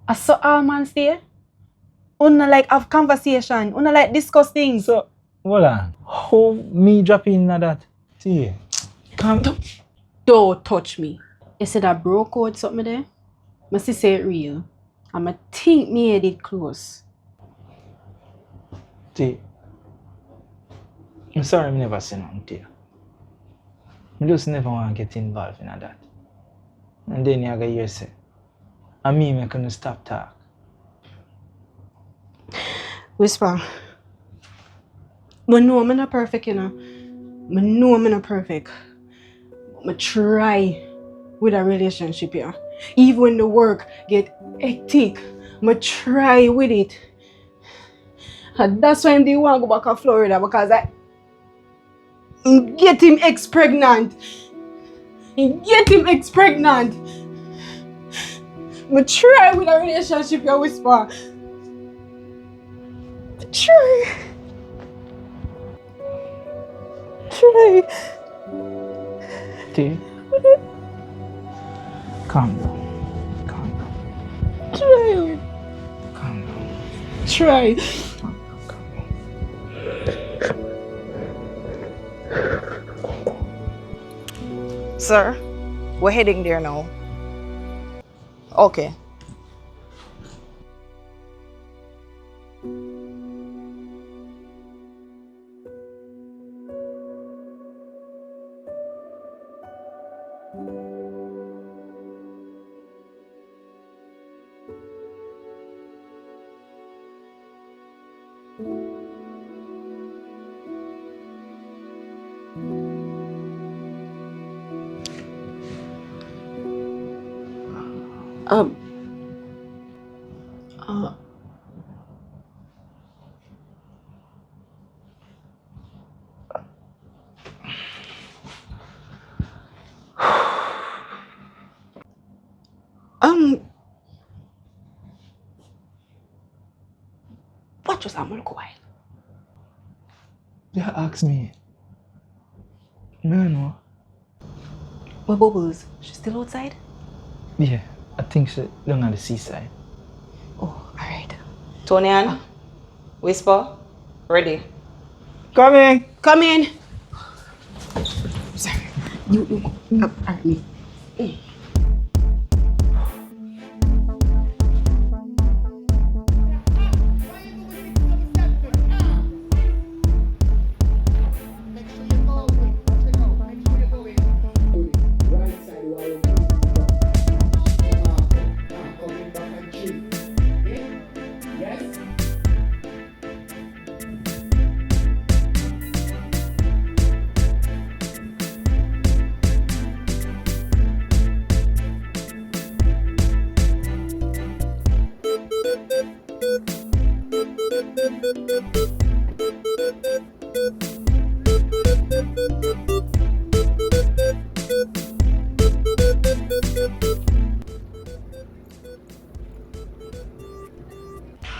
I saw all man stay. Una like have conversation. Una like discuss things. So, hold on. How me drop in that? See, come. Don't touch me. You said I broke out something there? I say it real. I'ma think me had it close. See, I'm sorry I never say nothing to you. I just never want to get involved in that. And then you go hear say, and me couldn't stop talk. Whisper. I know I'm not perfect, you know. I know I'm not perfect. But I try with a relationship here. Even when the work get hectic, I try with it. And that's why I didn't want to go back to Florida, because I get him ex-pregnant. Get him ex-pregnant. I try with a relationship here, Whisper. Try. T. Calm down. Calm down. Try. Calm down. Try. Calm down. Sir, we're heading there now. Okay. What just happened? Look away. You ask me. No. My Bubbles, she's still outside? Yeah, I think she's down on the seaside. Oh, alright. Tony Ann, Whisper, ready. Coming! Come in. Sorry. You alright, me.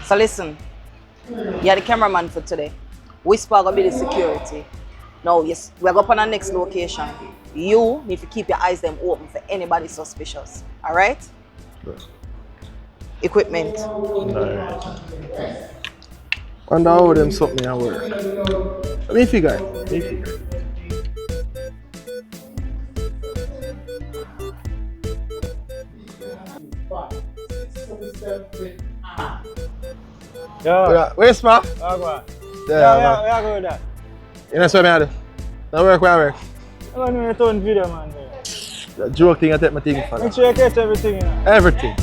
So listen, you're the cameraman for today. Whisper gonna be the security. Now, yes, we're going on our next location. You need to keep your eyes them open for anybody suspicious. Alright? Sure. Equipment. Alright. Wonder how them something at work. Let me figure. Yo. Where's ma? Yeah, Yeah, go with that. You know what I do? That work where I work. I'm going to return video, man. That joke thing I take my thing for. Make sure you catch everything, you know. Everything.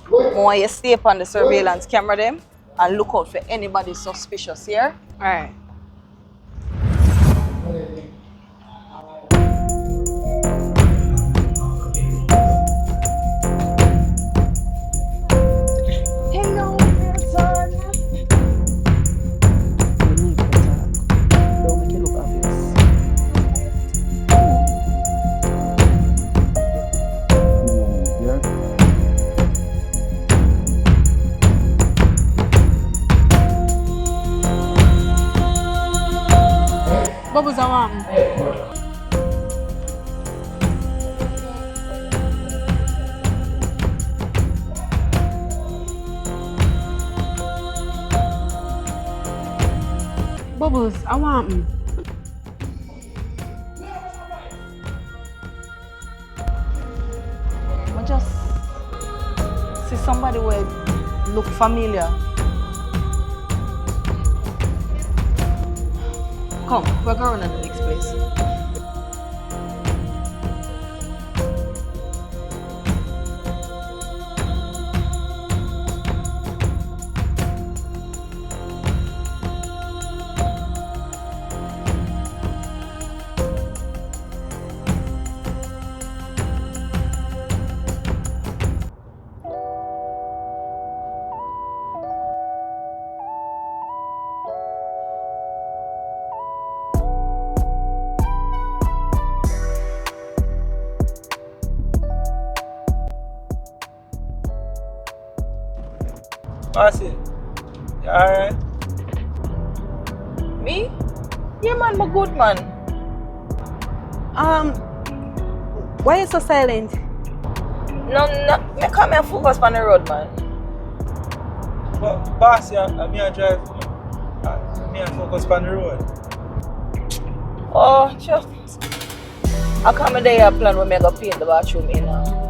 I want you to stay up on the surveillance camera them and look out for anybody suspicious here. Alright. Hello, Milton. Don't make it look obvious. Yeah. Bubbles, I want. Bubbles, I want. I just see somebody who look familiar. Come, we're going to the next place. Bossy, you alright? Me? Yeah, man, I'm good, man. Why are you so silent? No, me come and focus on the road, man. But bossy, me a drive. Me a focus on the road. Oh, just I come there a plan when me go paint the bathroom in now.